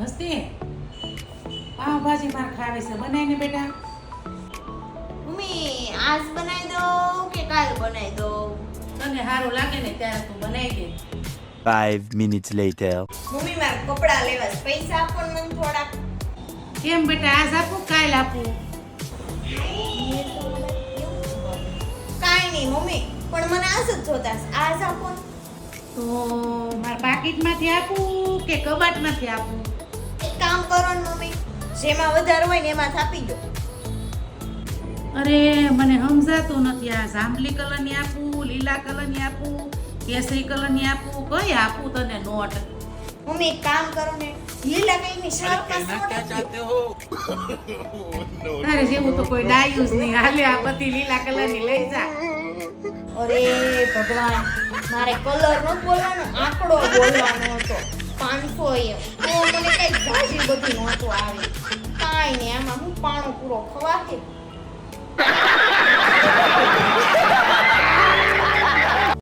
હસ્તી પાવભાજી માર ખાવી છે, બનાવીને બેટા. મમ્મી આજ બનાવી દો કે કાલ બનાવી દો? તને સારું લાગે ને ત્યારે તું બનાવી દે. 5 minutes later. મમ્મી મારે કપડાં લેવા છે, પૈસા આપો ને મને થોડાક. કેમ બેટા, આજ આપું કાલ આપું? કાંઈ નહીં મમ્મી, પણ મને આજ જ જોતા છે. આજ આપો ને. તો મારા પાકીટમાંથી આપું કે કબાટમાંથી આપું? એક કામ કરો ને મમ્મી, જેમાં વધારે હોય ને એમાં આપી દો. અરે મને સમજાતું નથી, આ જાંબલી કલરની આપું, લીલા કલરની આપું, કેસરી કલરની આપું, કઈ આપું તને નોટ? મમ્મી એક કામ કરો ને, લીલા કલરની શાક તારે જેવું તો કોઈ ડાયું જ નહીં. હાલે આ બધી લીલા કલરની લઈ જા. અરે ભગવાન, મારે કલર નો બોલવાનો, આંકડો બોલવાનો હતો. 500 એમ તો મને કઈ જાજી બધી નહોતું આવી. કાંઈ નહીં, આમાં હું પાણો પૂરો ખવાશે.